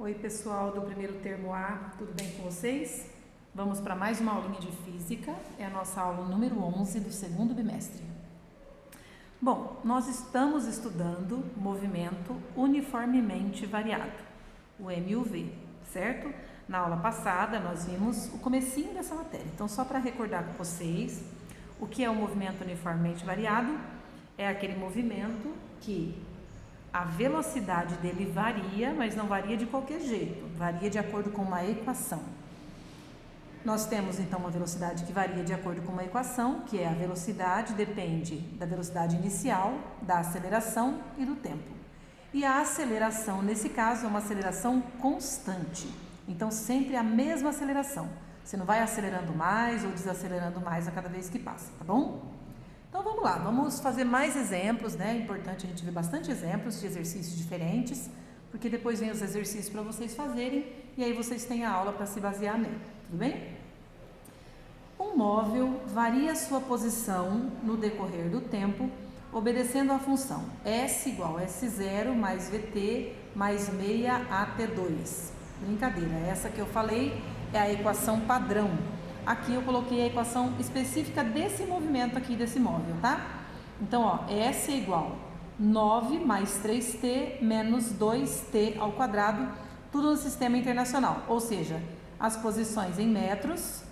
Oi pessoal do primeiro termo A, tudo bem com vocês? Vamos para mais uma aulinha de física, é a nossa aula número 11 do segundo bimestre. Bom, nós estamos estudando movimento uniformemente variado, o MUV, certo? Na aula passada nós vimos o comecinho dessa matéria, então só para recordar com vocês, o que é o movimento uniformemente variado? É aquele movimento que a velocidade dele varia, mas não varia de qualquer jeito, varia de acordo com uma equação. Nós temos então uma velocidade que varia de acordo com uma equação, que é a velocidade depende da velocidade inicial, da aceleração e do tempo. E a aceleração, nesse caso, é uma aceleração constante, então sempre a mesma aceleração. Você não vai acelerando mais ou desacelerando mais a cada vez que passa, tá bom? Então vamos lá, vamos fazer mais exemplos, né? É importante a gente ver bastante exemplos de exercícios diferentes, porque depois vem os exercícios para vocês fazerem e aí vocês têm a aula para se basear nele, tudo bem? Um móvel varia sua posição no decorrer do tempo, obedecendo à função S igual a S0 mais VT mais meia AT2. Brincadeira, essa que eu falei é a equação padrão. Aqui eu coloquei a equação específica desse movimento aqui, desse móvel, tá? Então, ó, S é igual 9 mais 3t menos 2t ao quadrado, tudo no sistema internacional, ou seja, as posições em metros,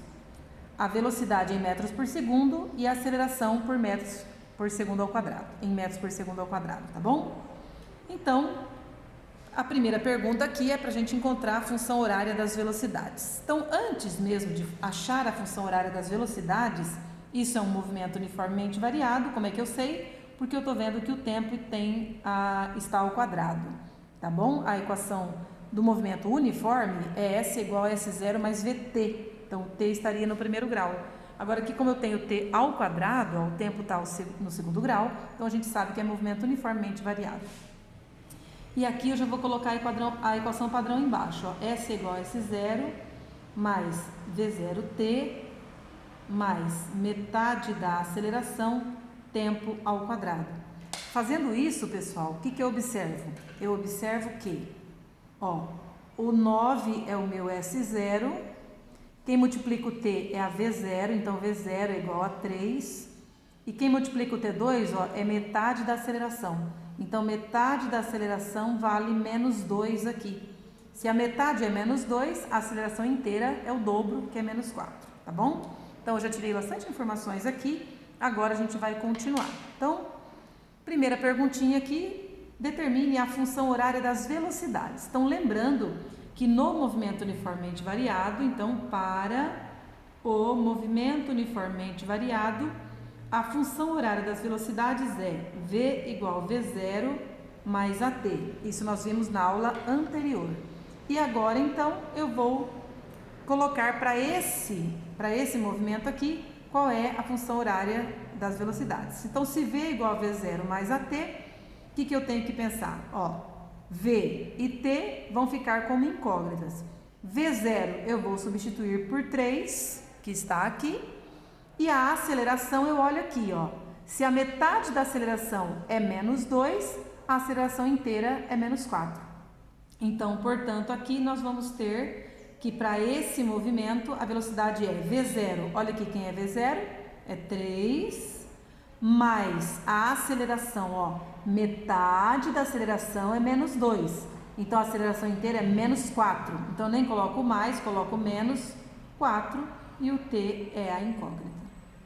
a velocidade em metros por segundo e a aceleração por metros por segundo ao quadrado, em metros por segundo ao quadrado, tá bom? Então, a primeira pergunta aqui é para a gente encontrar a função horária das velocidades. Então, antes mesmo de achar a função horária das velocidades, isso é um movimento uniformemente variado, como é que eu sei? Porque eu estou vendo que o tempo está ao quadrado, tá bom? A equação do movimento uniforme é S igual a S0 mais VT, então o T estaria no primeiro grau. Agora aqui, como eu tenho T ao quadrado, ó, o tempo está no segundo grau, então a gente sabe que é movimento uniformemente variado. E aqui eu já vou colocar a equação padrão embaixo, ó. S igual a S0 mais V0t mais metade da aceleração, tempo ao quadrado. Fazendo isso, pessoal, o que eu observo? Eu observo que, ó, o 9 é o meu S0, quem multiplica o T é a V0, então V0 é igual a 3, e quem multiplica o T2, ó, é metade da aceleração. Então, metade da aceleração vale menos 2 aqui. Se a metade é menos 2, a aceleração inteira é o dobro, que é menos 4, tá bom? Então, eu já tirei bastante informações aqui, agora a gente vai continuar. Então, primeira perguntinha aqui, determine a função horária das velocidades. Então, lembrando que no movimento uniformemente variado, então, para o movimento uniformemente variado, a função horária das velocidades é V igual a V0 mais AT. Isso nós vimos na aula anterior. E agora, então, eu vou colocar para esse movimento aqui, qual é a função horária das velocidades. Então, se V é igual a V0 mais AT, o que eu tenho que pensar? Ó, V e T vão ficar como incógnitas. V0 eu vou substituir por 3, que está aqui. E a aceleração eu olho aqui, ó. Se a metade da aceleração é menos 2, a aceleração inteira é menos 4. Então, portanto, aqui nós vamos ter que para esse movimento a velocidade é V0. Olha aqui quem é V0, é 3, mais a aceleração, ó. Metade da aceleração é menos 2. Então, a aceleração inteira é menos 4. Então, eu nem coloco mais, coloco menos 4 e o T é a incógnita.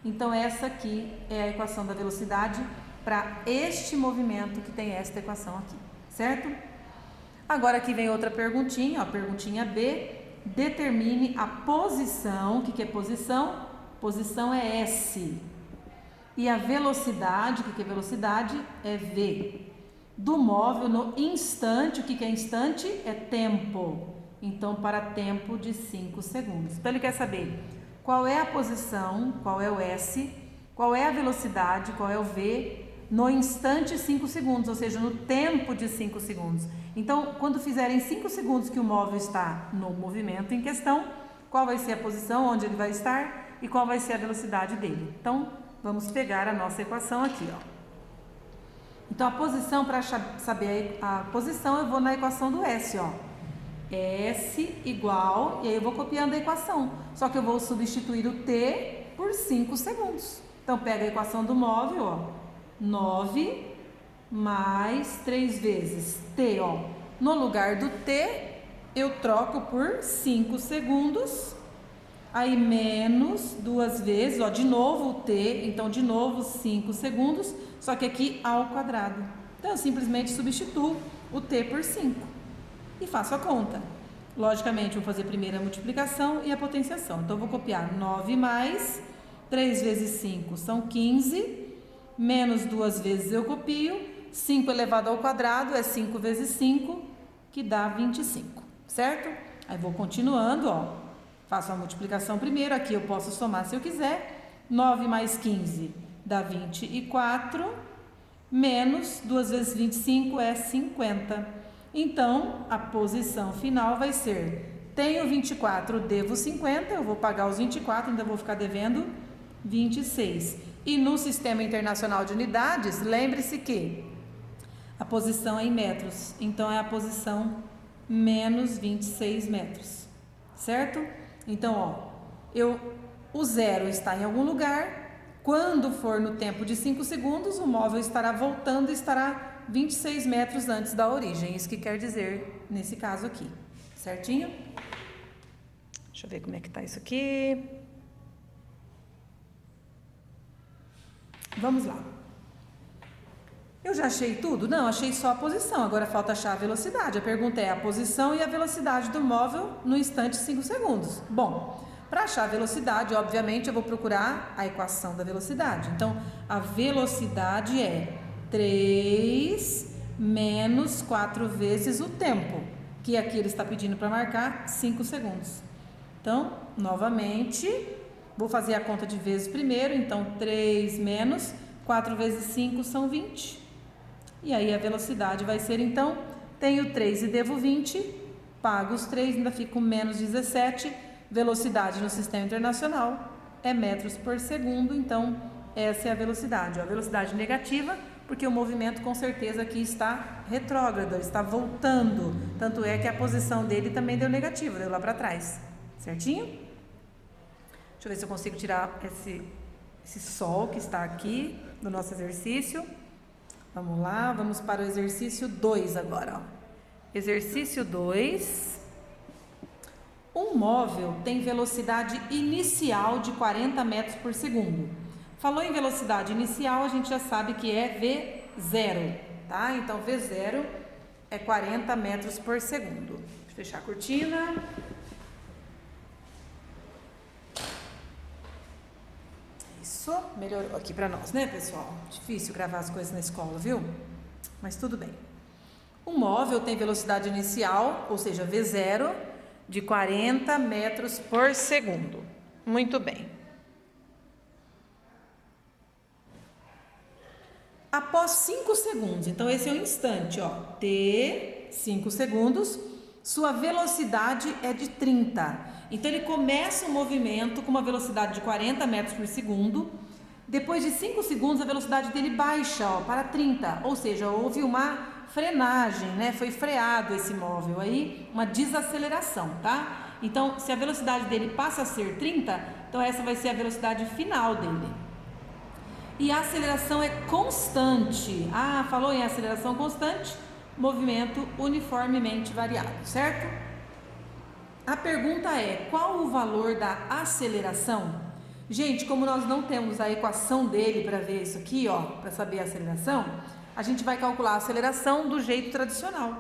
Então, essa aqui é a equação da velocidade para este movimento que tem esta equação aqui, certo? Agora aqui vem outra perguntinha, ó, perguntinha B. Determine a posição. O que é posição? Posição é S. E a velocidade, o que é velocidade? É V. Do móvel no instante, o que é instante? É tempo. Então, para tempo de 5 segundos. Então, ele quer saber qual é a posição, qual é o S, qual é a velocidade, qual é o V, no instante 5 segundos, ou seja, no tempo de 5 segundos. Então, quando fizerem 5 segundos que o móvel está no movimento em questão, qual vai ser a posição, onde ele vai estar e qual vai ser a velocidade dele. Então, vamos pegar a nossa equação aqui, ó. Então, a posição, para saber a posição, eu vou na equação do S, ó. S igual, e aí eu vou copiando a equação, só que eu vou substituir o T por 5 segundos. Então, pega a equação do móvel, ó, 9 mais 3 vezes T, ó. No lugar do T, eu troco por 5 segundos, aí menos 2 vezes, ó, de novo o T, então de novo 5 segundos, só que aqui ao quadrado. Então, eu simplesmente substituo o T por 5 e faço a conta. Logicamente, vou fazer primeiro a multiplicação e a potenciação. Então, eu vou copiar 9 mais 3 vezes 5 são 15, menos 2 vezes eu copio, 5 elevado ao quadrado é 5 vezes 5, que dá 25, certo? Aí vou continuando, ó, faço a multiplicação primeiro, aqui eu posso somar se eu quiser, 9 mais 15 dá 24, menos 2 vezes 25 é 50. Então, a posição final vai ser, tenho 24, devo 50, eu vou pagar os 24, ainda vou ficar devendo 26. E no Sistema Internacional de Unidades, lembre-se que a posição é em metros, então é a posição menos 26 metros, certo? Então, ó, o zero está em algum lugar, quando for no tempo de 5 segundos, o móvel estará voltando e estará 26 metros antes da origem, isso que quer dizer nesse caso aqui, certinho? Deixa eu ver como é que tá isso aqui. Vamos lá. Eu já achei tudo? Não, achei só a posição, agora falta achar a velocidade. A pergunta é a posição e a velocidade do móvel no instante 5 segundos. Bom, para achar a velocidade, obviamente, eu vou procurar a equação da velocidade. Então, a velocidade é 3 menos 4 vezes o tempo, que aqui ele está pedindo para marcar 5 segundos. Então, novamente, vou fazer a conta de vezes primeiro. Então, 3 menos 4 vezes 5 são 20. E aí a velocidade vai ser, então, tenho 3 e devo 20, pago os 3, ainda fico menos 17. Velocidade no Sistema Internacional é metros por segundo, então essa é a velocidade. A velocidade negativa, porque o movimento com certeza aqui está retrógrado, está voltando. Tanto é que a posição dele também deu negativo, deu lá para trás. Certinho? Deixa eu ver se eu consigo tirar esse sol que está aqui do nosso exercício. Vamos lá, vamos para o exercício 2 agora. Ó. Exercício 2. Um móvel tem velocidade inicial de 40 metros por segundo. Falou em velocidade inicial, a gente já sabe que é V0, tá? Então, V0 é 40 metros por segundo. Deixa eu fechar a cortina. Isso, melhorou aqui para nós, né, pessoal? Difícil gravar as coisas na escola, viu? Mas tudo bem. Um móvel tem velocidade inicial, ou seja, V0, de 40 metros por segundo. Muito bem. Após 5 segundos, então esse é o instante, ó, T, 5 segundos, sua velocidade é de 30. Então, ele começa o movimento com uma velocidade de 40 metros por segundo. Depois de 5 segundos, a velocidade dele baixa, ó, para 30. Ou seja, houve uma frenagem, né? Foi freado esse móvel aí, uma desaceleração, tá? Então, se a velocidade dele passa a ser 30, então essa vai ser a velocidade final dele. E a aceleração é constante. Ah, falou em aceleração constante? Movimento uniformemente variado, certo? A pergunta é, qual o valor da aceleração? Gente, como nós não temos a equação dele para ver isso aqui, ó, para saber a aceleração, a gente vai calcular a aceleração do jeito tradicional.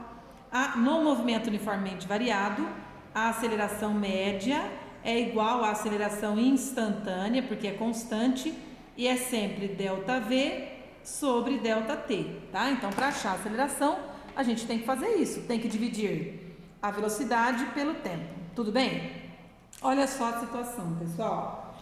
No movimento uniformemente variado, a aceleração média é igual à aceleração instantânea, porque é constante, e é sempre ΔV sobre ΔT, tá? Então, para achar a aceleração, a gente tem que fazer isso, tem que dividir a velocidade pelo tempo, tudo bem? Olha só a situação, pessoal.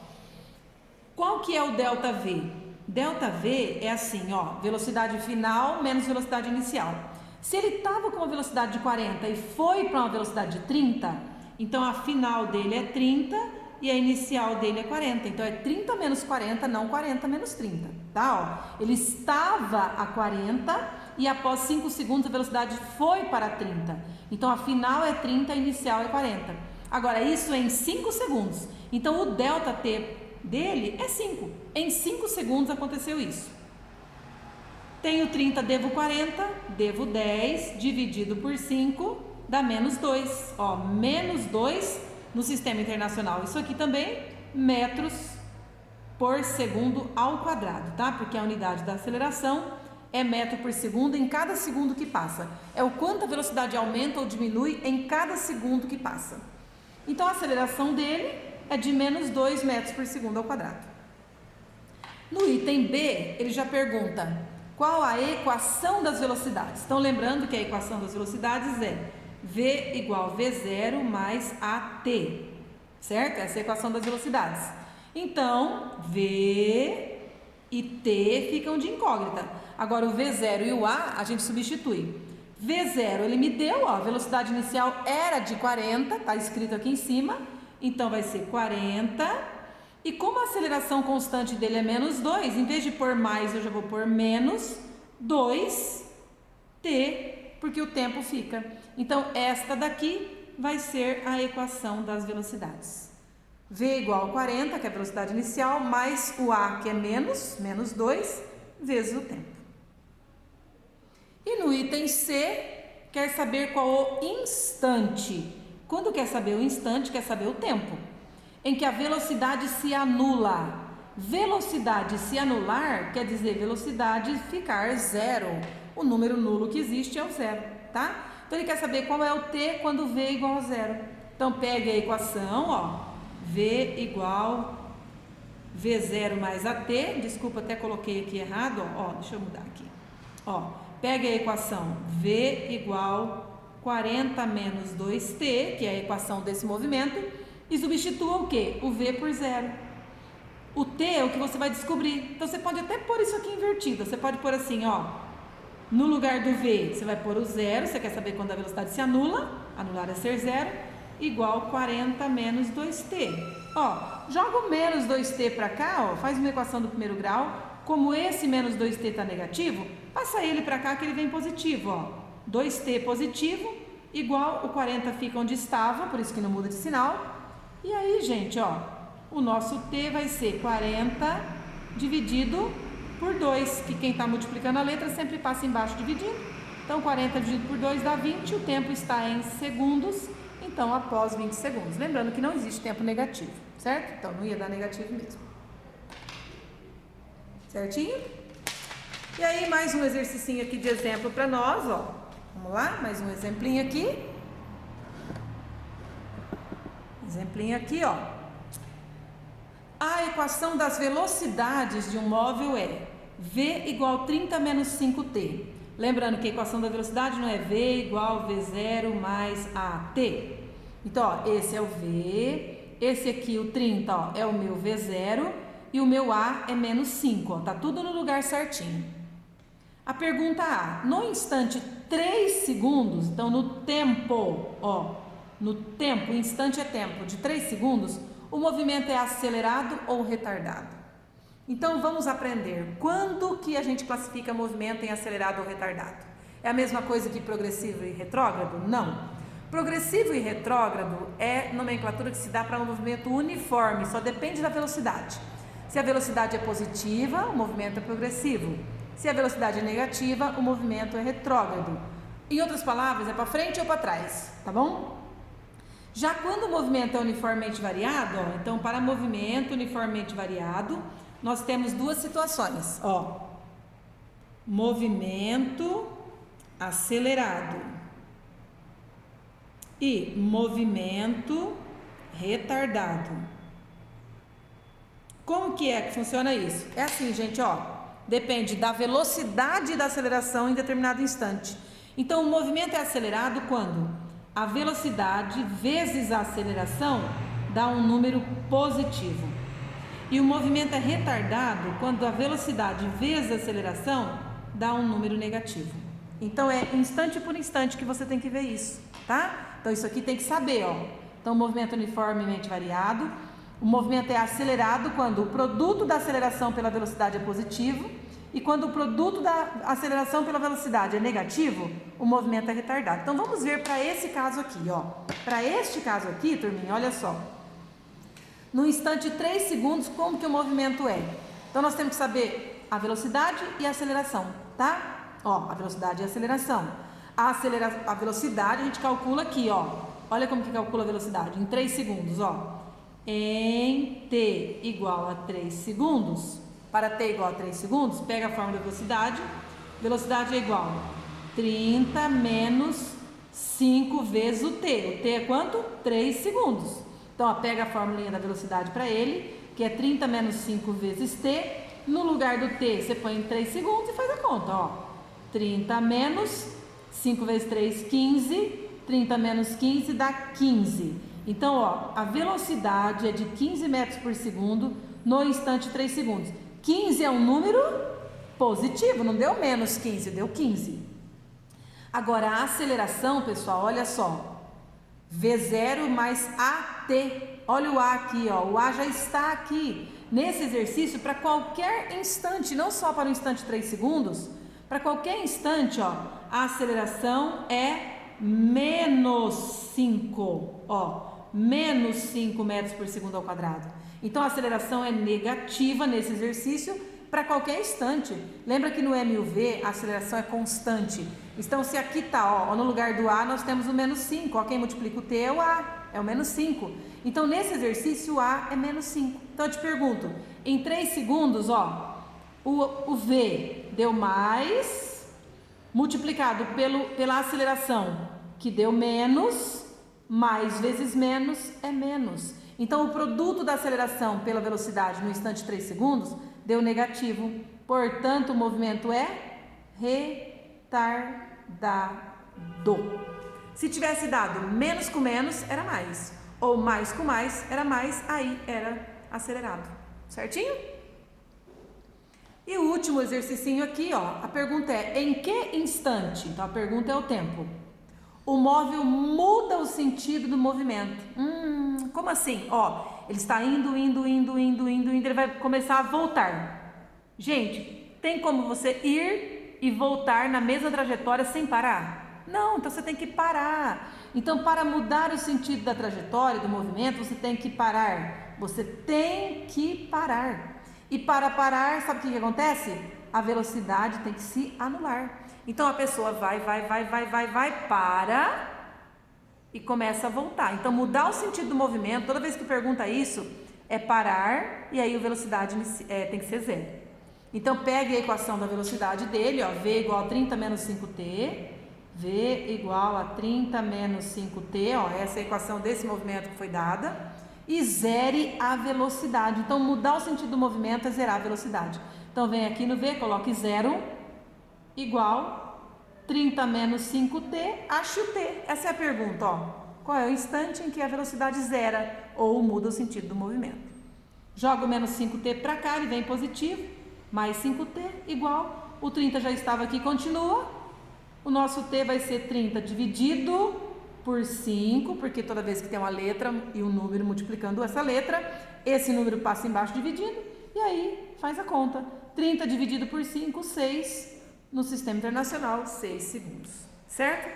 Qual que é o ΔV? ΔV é assim, ó, velocidade final menos velocidade inicial. Se ele estava com uma velocidade de 40 e foi para uma velocidade de 30, então a final dele é 30 e a inicial dele é 40. Então é 30 menos 40, não 40 menos 30, tá? Ó, ele estava a 40 e após 5 segundos a velocidade foi para 30. Então a final é 30, a inicial é 40. Agora isso é em 5 segundos. Então o delta T dele é 5. Em 5 segundos aconteceu isso. Tenho 30, devo 40, devo 10, dividido por 5, dá menos 2. Ó, menos 2 no sistema internacional. Isso aqui também, metros por segundo ao quadrado, tá? Porque a unidade da aceleração é metro por segundo em cada segundo que passa. É o quanto a velocidade aumenta ou diminui em cada segundo que passa. Então a aceleração dele é de menos 2 metros por segundo ao quadrado. No item B, ele já pergunta qual a equação das velocidades. Então lembrando que a equação das velocidades é V igual V0 mais AT, certo? Essa é a equação das velocidades. Então, V e T ficam de incógnita. Agora, o V0 e o A, a gente substitui. V0, ele me deu, ó, a velocidade inicial era de 40, tá escrito aqui em cima. Então, vai ser 40. E como a aceleração constante dele é menos 2, em vez de pôr mais, eu já vou pôr menos 2T, porque o tempo fica. Então, esta daqui vai ser a equação das velocidades. V igual a 40, que é a velocidade inicial, mais o A, que é menos 2, vezes o tempo. E no item C, quer saber qual o instante. Quando quer saber o instante, quer saber o tempo em que a velocidade se anula. Velocidade se anular quer dizer velocidade ficar zero. O número nulo que existe é o zero, tá? Então ele quer saber qual é o t quando v é igual a zero. Então pegue a equação, ó, v igual v0 mais at. Desculpa, até coloquei aqui errado, ó, deixa eu mudar aqui. Ó, pegue a equação v igual 40 menos 2t, que é a equação desse movimento, e substitua o quê? O v por zero. O t é o que você vai descobrir. Então você pode até pôr isso aqui invertido. Você pode pôr assim, ó, no lugar do v, você vai pôr o zero, você quer saber quando a velocidade se anula, anular é ser zero, igual 40 menos 2t. Ó, joga o menos 2t para cá, ó, faz uma equação do primeiro grau. Como esse menos 2t está negativo, passa ele para cá que ele vem positivo, ó. 2t positivo, igual o 40 fica onde estava, por isso que não muda de sinal. E aí, gente, ó, o nosso t vai ser 40 dividido por 2, que quem está multiplicando a letra sempre passa embaixo dividindo. Então, 40 dividido por 2 dá 20, o tempo está em segundos, então após 20 segundos. Lembrando que não existe tempo negativo, certo? Então, não ia dar negativo mesmo. Certinho? E aí, mais um exercício aqui de exemplo para nós, ó. Vamos lá, mais um exemplinho aqui. Exemplinho aqui, ó. A equação das velocidades de um móvel é V igual 30 menos 5T. Lembrando que a equação da velocidade não é V igual V0 mais AT. Então, ó, esse é o V, esse aqui, o 30, ó, é o meu V0 e o meu A é menos 5, ó. Tá tudo no lugar certinho. A pergunta A, no instante 3 segundos, então no tempo, ó, no tempo, instante é tempo, de 3 segundos, o movimento é acelerado ou retardado? Então, vamos aprender. Quando que a gente classifica movimento em acelerado ou retardado? É a mesma coisa que progressivo e retrógrado? Não. Progressivo e retrógrado é nomenclatura que se dá para um movimento uniforme, só depende da velocidade. Se a velocidade é positiva, o movimento é progressivo. Se a velocidade é negativa, o movimento é retrógrado. Em outras palavras, é para frente ou para trás, tá bom? Já quando o movimento é uniformemente variado, ó, então para movimento uniformemente variado, nós temos duas situações, ó. Movimento acelerado e movimento retardado. Como que é que funciona isso? É assim, gente, ó, depende da velocidade da aceleração em determinado instante. Então, o movimento é acelerado quando a velocidade vezes a aceleração dá um número positivo. E o movimento é retardado quando a velocidade vezes a aceleração dá um número negativo. Então, é instante por instante que você tem que ver isso, tá? Então, isso aqui tem que saber, ó. Então, o movimento uniformemente variado. O movimento é acelerado quando o produto da aceleração pela velocidade é positivo E quando o produto da aceleração pela velocidade é negativo, o movimento é retardado. Então vamos ver para esse caso aqui, ó. Para este caso aqui, turminha, olha só. No instante 3 segundos, como que o movimento é? Então nós temos que saber a velocidade e a aceleração, tá? Ó, a velocidade e a aceleração. A velocidade a gente calcula aqui, ó. Olha como que calcula a velocidade, em 3 segundos, ó. Em t igual a 3 segundos, para t igual a 3 segundos, pega a fórmula da velocidade. Velocidade é igual a 30 menos 5 vezes o t. O t é quanto? 3 segundos. Então, ó, pega a fórmula da velocidade para ele, que é 30 menos 5 vezes t. No lugar do t, você põe em 3 segundos e faz a conta, ó. 30 menos 5 vezes 3, 15. 30 menos 15 dá 15. Então, ó, a velocidade é de 15 metros por segundo no instante 3 segundos. 15 é um número positivo, não deu menos 15, deu 15. Agora, a aceleração, pessoal, olha só. V0 mais AT. Olha o A aqui, ó. O A já está aqui nesse exercício para qualquer instante, não só para o instante 3 segundos. Para qualquer instante, ó, a aceleração é menos 5, ó. Menos 5 metros por segundo ao quadrado. Então, a aceleração é negativa nesse exercício para qualquer instante. Lembra que no M e o V a aceleração é constante. Então, se aqui está, ó, no lugar do A, nós temos o menos 5. Ó, quem multiplica o T é o A, é o menos 5. Então, nesse exercício, o A é menos 5. Então, eu te pergunto, em 3 segundos, ó, o V deu mais, multiplicado pela aceleração, que deu menos, mais vezes menos é menos. Então, o produto da aceleração pela velocidade no instante 3 segundos deu negativo. Portanto, o movimento é retardado. Se tivesse dado menos com menos, era mais. Ou mais com mais, era mais, aí era acelerado. Certinho? E o último exercicinho aqui, ó. A pergunta é, em que instante? Então, a pergunta é o tempo. O móvel muda o sentido do movimento. Como assim? Ó, ele está indo, ele vai começar a voltar. Gente, tem como você ir e voltar na mesma trajetória sem parar? Não, então você tem que parar. Então, para mudar o sentido da trajetória, do movimento, você tem que parar. Você tem que parar. E para parar, sabe o que acontece? A velocidade tem que se anular. Então, a pessoa vai, para e começa a voltar. Então, mudar o sentido do movimento, toda vez que pergunta isso, é parar e aí a velocidade tem que ser zero. Então, pegue a equação da velocidade dele, ó, V igual a 30 menos 5t, V igual a 30 menos 5t, ó, essa é a equação desse movimento que foi dada, e zere a velocidade. Então, mudar o sentido do movimento é zerar a velocidade. Então, vem aqui no V, coloque 0 igual 30 menos 5t, ache o t. Essa é a pergunta, ó. Qual é o instante em que a velocidade zera ou muda o sentido do movimento? Joga o menos 5t para cá, ele vem positivo, mais 5t igual, o 30 já estava aqui, continua. O nosso t vai ser 30 dividido por 5, porque toda vez que tem uma letra e um número multiplicando essa letra, esse número passa embaixo dividido, e aí faz a conta. 30 dividido por 5, 6. No Sistema Internacional, 6 segundos, certo?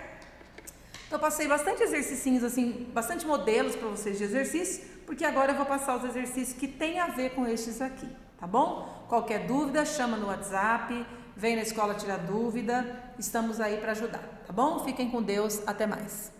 Então, eu passei bastante exercicinhos, assim, bastante modelos para vocês de exercício, porque agora eu vou passar os exercícios que tem a ver com estes aqui, tá bom? Qualquer dúvida, chama no WhatsApp, vem na escola tirar dúvida, estamos aí para ajudar, tá bom? Fiquem com Deus, até mais.